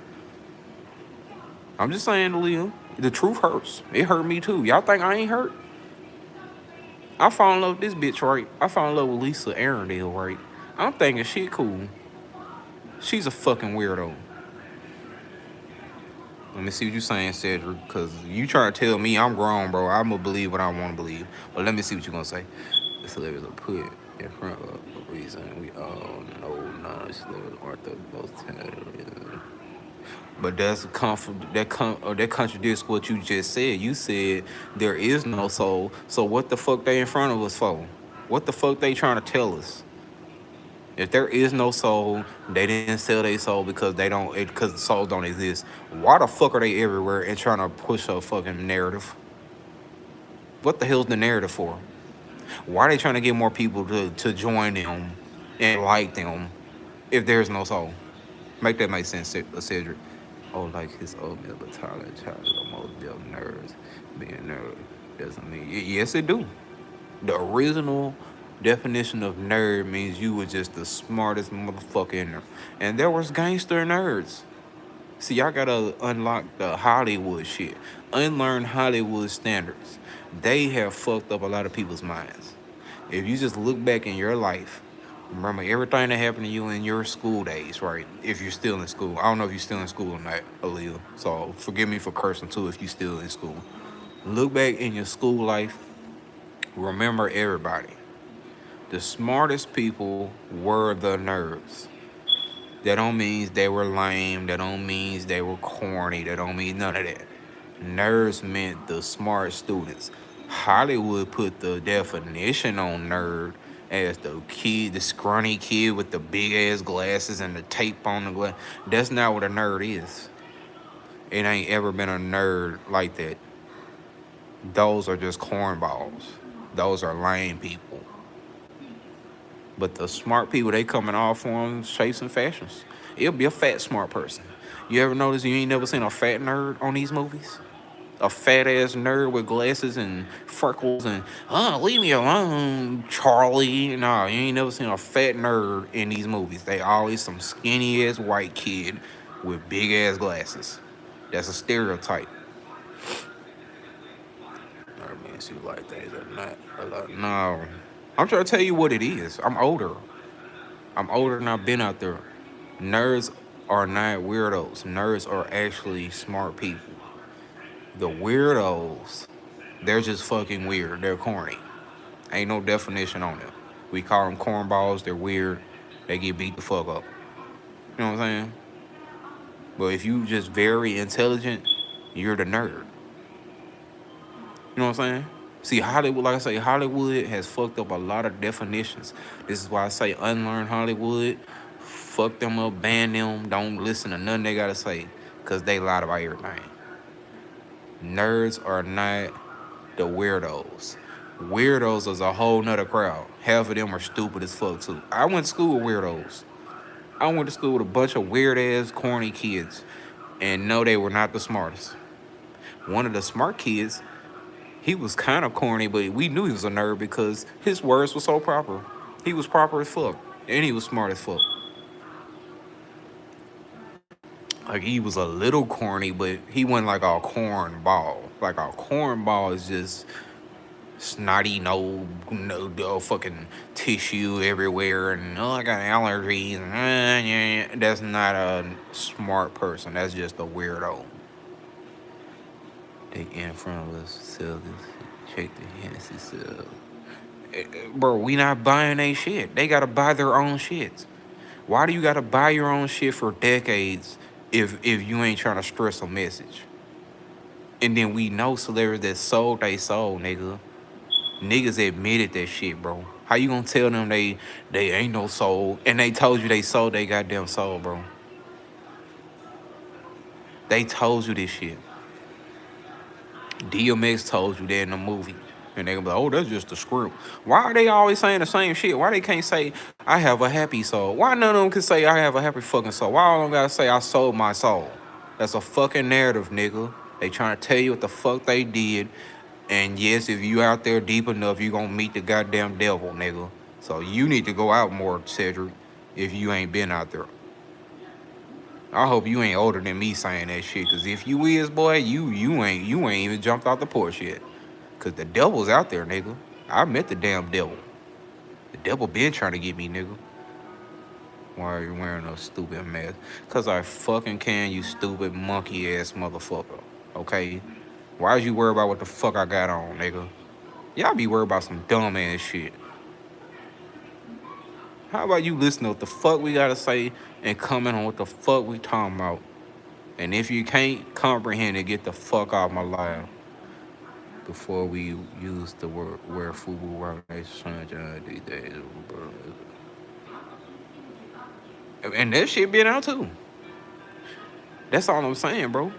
I'm just saying, Leo, the truth hurts. It hurt me too. Y'all think I ain't hurt? I fall in love with this bitch, right? I fall in love with Lisa Arundel, right? I'm thinking shit cool. She's a fucking weirdo. Let me see what you saying, Cedric, because you trying to tell me I'm grown, bro. I'm going to believe what I want to believe. But let me see what you're going to say. The celebrities are put in front of a reason. We all know non-celebrities aren't the most talented. But that contradicts what you just said. You said there is no soul. So what the fuck they in front of us for? What the fuck they trying to tell us? If there is no soul, they didn't sell their soul because because the souls don't exist. Why the fuck are they everywhere and trying to push a fucking narrative? What the hell's the narrative for? Why are they trying to get more people to join them and like them if there's no soul? Make that make sense, Cedric. Oh, like his old middle talent child is the most built nerds. Being a nerd doesn't mean yes it do. The original definition of nerd means you were just the smartest motherfucker in there. And there was gangster nerds. See, y'all gotta unlock the Hollywood shit. Unlearn Hollywood standards. They have fucked up a lot of people's minds. If you just look back in your life, remember everything that happened to you in your school days, right? If you're still in school. I don't know if you're still in school or not, Aaliyah. So forgive me for cursing too if you're still in school. Look back in your school life. Remember everybody. The smartest people were the nerds. That don't mean they were lame. That don't mean they were corny. That don't mean none of that. Nerds meant the smart students. Hollywood put the definition on nerd as the kid, the scrawny kid with the big ass glasses and the tape on the glass. That's not what a nerd is. It ain't ever been a nerd like that. Those are just cornballs. Those are lame people. But the smart people, they coming off on shapes and fashions. It'll be a fat smart person. You ever notice you ain't never seen a fat nerd on these movies? A fat ass nerd with glasses and freckles and leave me alone, Charlie. Nah, you ain't never seen a fat nerd in these movies. They always some skinny ass white kid with big ass glasses. That's a stereotype. I mean, it's like things are not a lot. No, I'm trying to tell you what it is. I'm older. I'm older and I've been out there. Nerds are not weirdos. Nerds are actually smart people. The weirdos, they're just fucking weird. They're corny. Ain't no definition on them. We call them cornballs. They're weird. They get beat the fuck up. You know what I'm saying? But if you just very intelligent, you're the nerd. You know what I'm saying? See, Hollywood, like I say, Hollywood has fucked up a lot of definitions. This is why I say unlearn Hollywood. Fuck them up, ban them. Don't listen to nothing they gotta say. Because they lied about everything. Nerds are not the weirdos. Weirdos is a whole nother crowd. Half of them are stupid as fuck too. I went to school with weirdos. I went to school with a bunch of weird ass corny kids. And no, they were not the smartest. One of the smart kids, he was kind of corny, but we knew he was a nerd because his words were so proper. He was proper as fuck. And he was smart as fuck. Like he was a little corny, but he wasn't like a cornball. Like a cornball is just snotty, no fucking tissue everywhere, and oh, I got allergies. Yeah. That's not a smart person. That's just a weirdo. They in front of us sell this. Check the Hennessy sell. Bro, we not buying they shit. They gotta buy their own shit. Why do you gotta buy your own shit for decades if you ain't trying to stress a message? And then we know celebrities that sold they soul, nigga. Niggas admitted that shit, bro. How you gonna tell them they ain't no soul and they told you they sold they goddamn soul, bro? They told you this shit. DMX told you that in the movie. And they gonna be like, oh, that's just a script. Why are they always saying the same shit? Why they can't say, I have a happy soul? Why none of them can say, I have a happy fucking soul? Why all of them gotta say, I sold my soul? That's a fucking narrative, nigga. They trying to tell you what the fuck they did. And yes, if you out there deep enough, you gonna meet the goddamn devil, nigga. So you need to go out more, Cedric, if you ain't been out there. I hope you ain't older than me saying that shit, cause if you is, boy, you ain't even jumped out the porch yet. Cause the devil's out there, nigga. I met the damn devil. The devil been trying to get me, nigga. Why are you wearing a stupid mask? Cause I fucking can, you stupid monkey ass motherfucker. Okay? Why is you worried about what the fuck I got on, nigga? Y'all be worried about some dumb ass shit. How about you listen to what the fuck we gotta say and comment on what the fuck we talking about? And if you can't comprehend it, get the fuck off my live. Before we use the word where FUBU rock sunshine these days. And that shit been out too. That's all I'm saying, bro.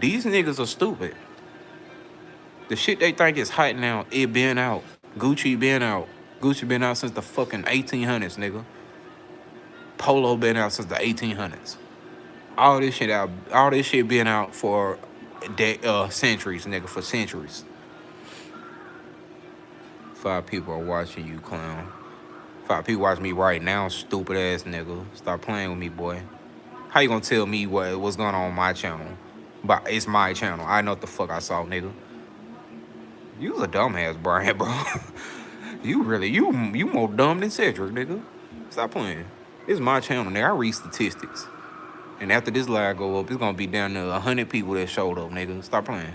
These niggas are stupid. The shit they think is hot now, it been out. Gucci been out. Gucci been out since the fucking 1800s, nigga. Polo been out since the 1800s. All this shit out. All this shit been out for centuries, nigga. For centuries. 5 people are watching you, clown. 5 people watching me right now, stupid ass nigga. Stop playing with me, boy. How you gonna tell me what's going on my channel? But it's my channel. I know what the fuck I saw, nigga. You a dumbass, Brian, bro. you more dumb than Cedric, nigga. Stop playing. It's my channel, nigga. I read statistics. And after this live go up, it's gonna be down to 100 people that showed up, nigga. Stop playing.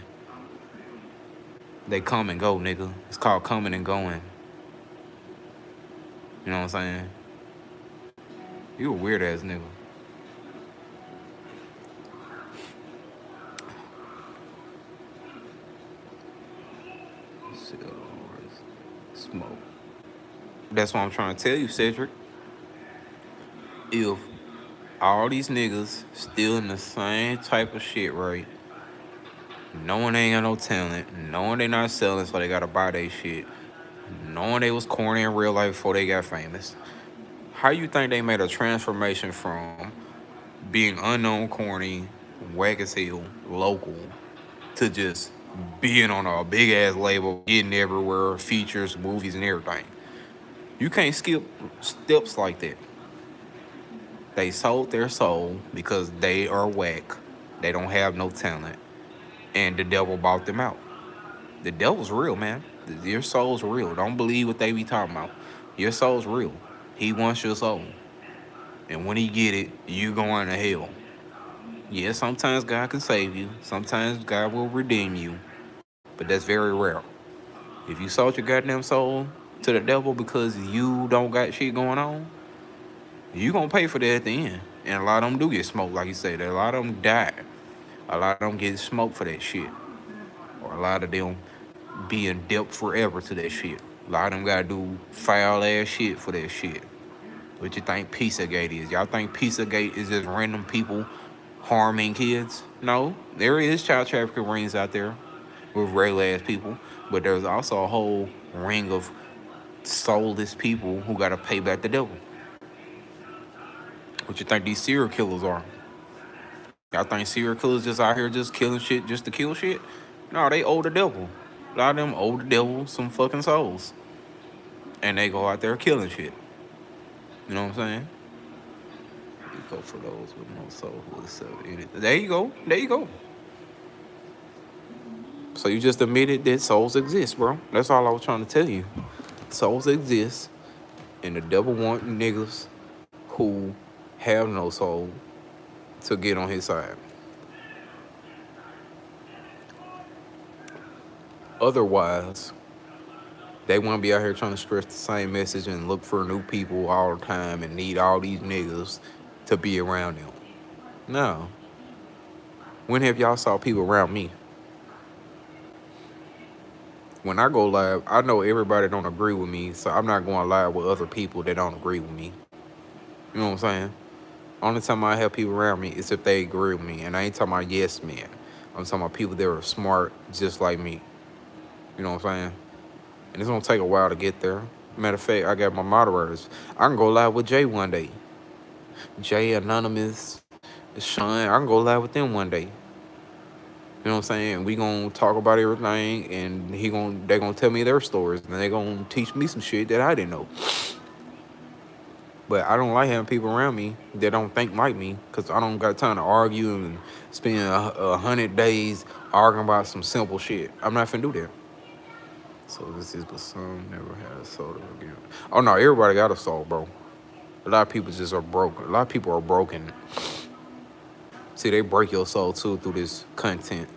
They come and go, nigga. It's called coming and going. You know what I'm saying? You a weird ass nigga. Smoke. That's what I'm trying to tell you, Cedric. If all these niggas still in the same type of shit, right? Knowing they ain't got no talent, knowing they not selling, so they gotta buy their shit, knowing they was corny in real life before they got famous. How you think they made a transformation from being unknown, corny, whack as hell, local, to just being on a big ass label, getting everywhere, features, movies, and everything? You can't skip steps like that. They sold their soul because they are whack. They don't have no talent. And the devil bought them out. The devil's real, man. Your soul's real. Don't believe what they be talking about. Your soul's real. He wants your soul. And when he get it, you going to hell. Yeah, sometimes God can save you. Sometimes God will redeem you. But that's very rare. If you sold your goddamn soul to the devil because you don't got shit going on, you gonna pay for that at the end. And a lot of them do get smoked, like you said. A lot of them die. A lot of them get smoked for that shit. Or a lot of them be in debt forever to that shit. A lot of them gotta do foul ass shit for that shit. What you think Pizzagate is? Y'all think Pizzagate is just random people harming kids? No, there is child trafficking rings out there with regular ass people, but there's also a whole ring of soulless people who gotta pay back the devil. What you think these serial killers are? Y'all think serial killers just out here just killing shit just to kill shit? No, they owe the devil. A lot of them owe the devil some fucking souls. And they go out there killing shit. You know what I'm saying? go for those with no soul who accept it. There you go. There you go. So you just admitted that souls exist, bro. That's all I was trying to tell you. Souls exist, and the devil want niggas who have no soul to get on his side. Otherwise, they want to be out here trying to stress the same message and look for new people all the time and need all these niggas to be around them. No. When have y'all saw people around me? When I go live, I know everybody don't agree with me, so I'm not going live with other people that don't agree with me. You know what I'm saying? Only time I have people around me is if they agree with me, and I ain't talking about yes men. I'm talking about people that are smart just like me. You know what I'm saying? And it's gonna take a while to get there. Matter of fact, I got my moderators. I can go live with Jay one day. Jay, Anonymous, Sean, I can go live with them one day. You know what I'm saying? We gonna talk about everything, and they gonna tell me their stories, and they gonna teach me some shit that I didn't know. But I don't like having people around me that don't think like me, because I don't got time to argue and spend 100 days arguing about some simple shit. I'm not finna do that. So this is, but some never had a soul to forgive. Oh no, everybody got a soul, bro. A lot of people just are broken. A lot of people are broken. See, they break your soul too through this content,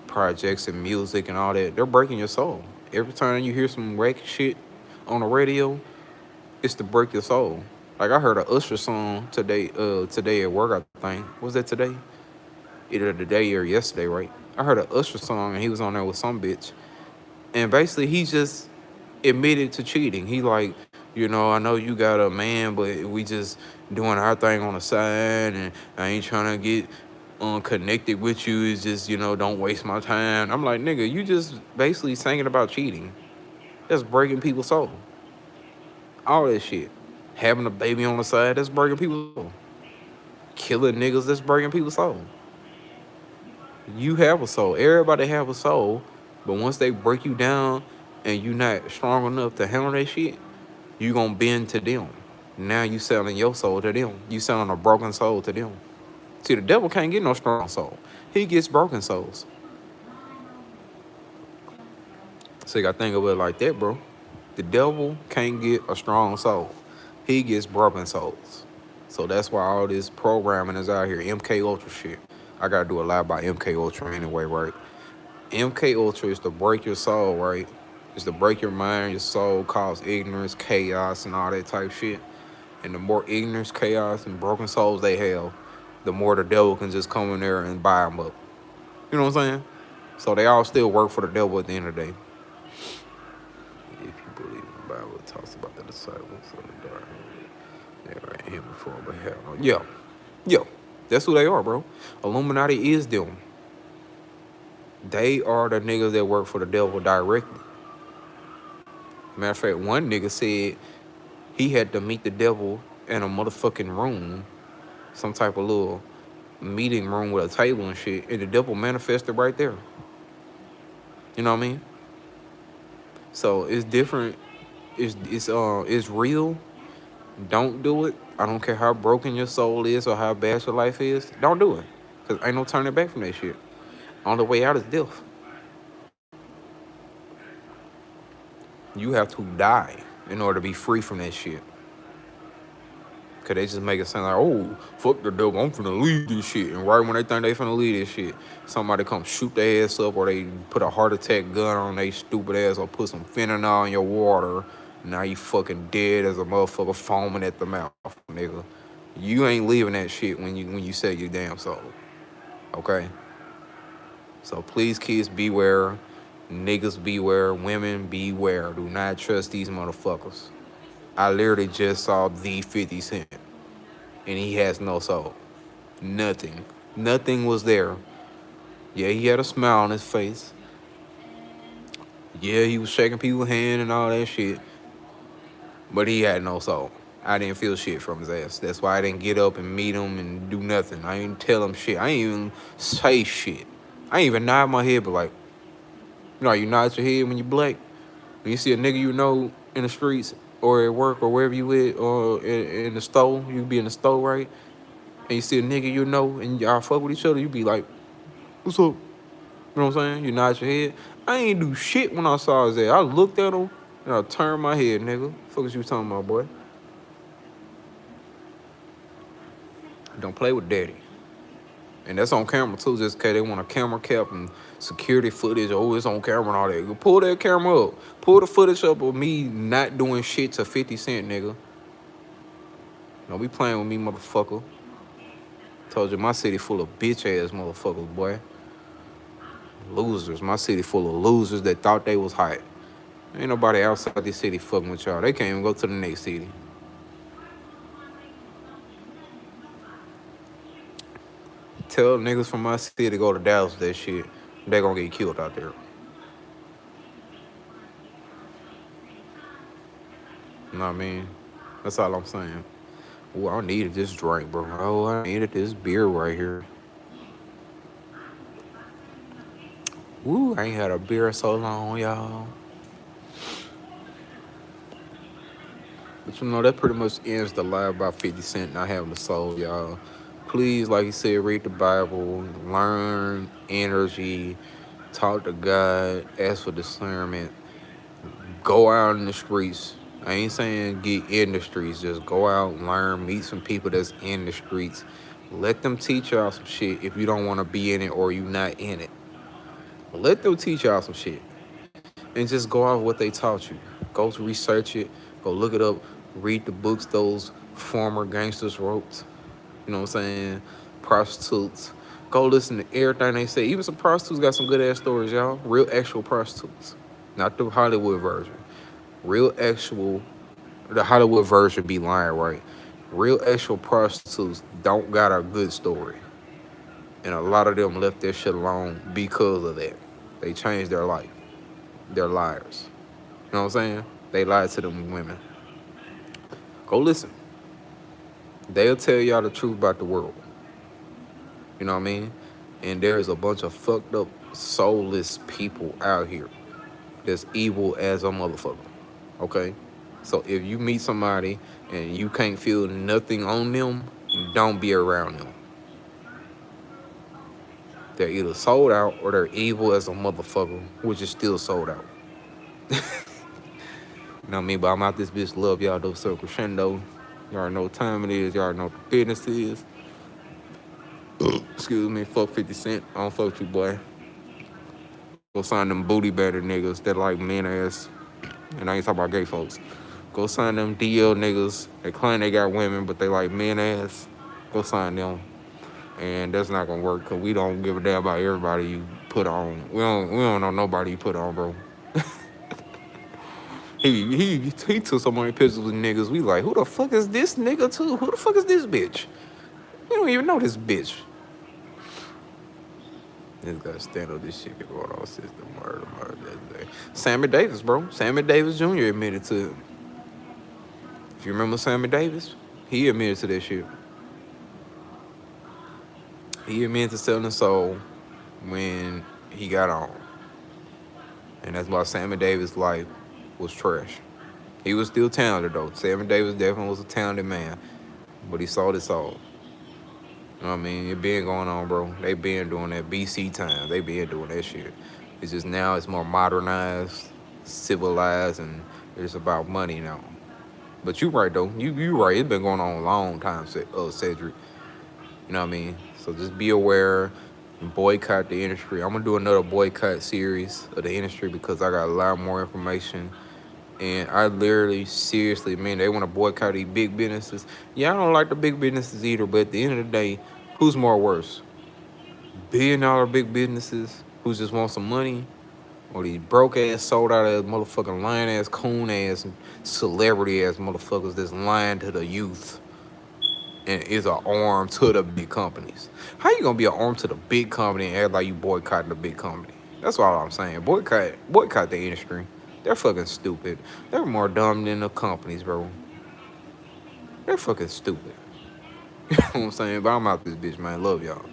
projects and music and all that. They're breaking your soul. Every time you hear some wreck shit on the radio, it's to break your soul. Like I heard a Usher song today at work, I think. Was that today? Either today or yesterday, right? I heard a Usher song and he was on there with some bitch. And basically he just admitted to cheating. He like, I know you got a man, but we just doing our thing on the side, and I ain't trying to get connected with you. It's just, don't waste my time. I'm like, nigga, you just basically singing about cheating. That's breaking people's soul. All that shit. Having a baby on the side, that's breaking people's soul. Killing niggas, that's breaking people's soul. You have a soul. Everybody have a soul, but once they break you down and you not strong enough to handle that shit, you gonna bend to them. Now you selling your soul to them. You selling a broken soul to them. See, the devil can't get no strong soul. He gets broken souls. So you gotta think of it like that, bro. The devil can't get a strong soul. He gets broken souls. So that's why all this programming is out here. MK Ultra shit. I gotta do a live by MK Ultra anyway, right? MK Ultra is to break your soul, right? It's to break your mind, your soul, cause ignorance, chaos, and all that type shit. And the more ignorance, chaos, and broken souls they have, the more the devil can just come in there and buy them up. You know what I'm saying? So they all still work for the devil at the end of the day. If you believe in the Bible, it talks about the disciples of the dark. They were in him before, but hell no. Yeah. That's who they are, bro. Illuminati is them. They are the niggas that work for the devil directly. Matter of fact, one nigga said he had to meet the devil in a motherfucking room, some type of little meeting room with a table and shit, and the devil manifested right there. You know what I mean? So it's different. It's real. Don't do it. I don't care how broken your soul is or how bad your life is. Don't do it, cause ain't no turning back from that shit. On the way out is death. You have to die in order to be free from that shit. Cause they just make it sound like, oh, fuck the devil, I'm finna leave this shit. And right when they think they finna leave this shit, somebody come shoot their ass up, or they put a heart attack gun on they stupid ass, or put some fentanyl in your water. Now you fucking dead as a motherfucker foaming at the mouth, nigga. You ain't leaving that shit when you sell your damn soul. Okay? So please, kids, beware. Niggas beware. Women beware. Do not trust these motherfuckers. I literally just saw the 50 Cent, and he has no soul. Nothing. Nothing was there. Yeah, he had a smile on his face. Yeah, he was shaking people's hand and all that shit, but he had no soul. I didn't feel shit from his ass. That's why I didn't get up and meet him and do nothing. I didn't tell him shit. I didn't even say shit. I didn't even nod my head, but like, you nod your head when you black. When you see a nigga you know in the streets or at work or wherever you at, or in the store, you be in the store, right? and you see a nigga you know and y'all fuck with each other, you be like, what's up? You know what I'm saying? You nod your head. I ain't do shit when I saw his ass. I looked at him and I turned my head, nigga. Fuck is you talking about, boy? Don't play with daddy. And that's on camera too, just cause they want a camera cap and security footage. Oh, it's on camera and all that. You pull that camera up. Pull the footage up of me not doing shit to 50 Cent, nigga. Don't be playing with me, motherfucker. Told you my city full of bitch ass motherfuckers, boy. Losers. My city full of losers that thought they was hot. Ain't nobody outside this city fucking with y'all. They can't even go to the next city. Tell niggas from my city to go to Dallas with that shit. They gonna get killed out there. You know what I mean? That's all I'm saying. Ooh, I needed this drink, bro. Oh, I needed this beer right here. Ooh, I ain't had a beer so long, y'all. But you know, that pretty much ends the lie about 50 Cent not having a soul, y'all. Please, like you said, read the Bible, learn energy, talk to God, ask for discernment, go out in the streets. I ain't saying get in the streets, just go out, learn, meet some people that's in the streets. Let them teach y'all some shit if you don't want to be in it or you not in it. Let them teach y'all some shit. And just go off what they taught you. Go to research it, go look it up, read the books those former gangsters wrote. You know what I'm saying? Prostitutes. Go listen to everything they say. Even some prostitutes got some good ass stories, y'all. Real actual prostitutes. Not the Hollywood version. Real actual, the Hollywood version be lying, right? Real actual prostitutes don't got a good story. And a lot of them left their shit alone because of that. They changed their life. They're liars. You know what I'm saying? They lied to them women. Go listen. They'll tell y'all the truth about the world. You know what I mean? And there's a bunch of fucked up, soulless people out here that's evil as a motherfucker. Okay? So if you meet somebody and you can't feel nothing on them, don't be around them. They're either sold out or they're evil as a motherfucker, which is still sold out. You know what I mean? But I'm out this bitch. Love y'all though. So Crushindo. Y'all already know what time it is. Y'all already know what the business is. Excuse me. Fuck 50 Cent. I don't fuck you, boy. Go sign them booty better niggas that like men ass. And I ain't talking about gay folks. Go sign them DL niggas. They claim they got women, but they like men ass. Go sign them. And that's not gonna work because we don't give a damn about everybody you put on. We don't know nobody you put on, bro. He took so many pictures with niggas. We like, who the fuck is this nigga too? Who the fuck is this bitch? We don't even know this bitch. This guy stand up this shit going on since the murder that day. Sammy Davis, bro. Sammy Davis Jr. admitted to it. If you remember Sammy Davis, he admitted to that shit. He admitted to selling his soul when he got on. And that's why Sammy Davis' life was trash. He was still talented though. Sammy Davis definitely was a talented man. But he sold his soul. You know what I mean? It been going on, bro. They been doing that BC time. They been doing that shit. It's just now it's more modernized, civilized, and it's about money now. But you right though. You right. It's been going on a long time, Cedric. You know what I mean? So just be aware and boycott the industry. I'm gonna do another boycott series of the industry because I got a lot more information. And I literally, seriously, man, they want to boycott these big businesses. Yeah, I don't like the big businesses either, but at the end of the day, who's more worse? $1 billion big businesses who just want some money? Or these broke-ass, sold-out-ass, motherfucking lying-ass, coon-ass, celebrity-ass motherfuckers that's lying to the youth and is an arm to the big companies? How you gonna be an arm to the big company and act like you boycotting the big company? That's all I'm saying. Boycott the industry. They're fucking stupid. They're more dumb than the companies, bro. They're fucking stupid. You know what I'm saying? But I'm out this bitch, man. Love y'all.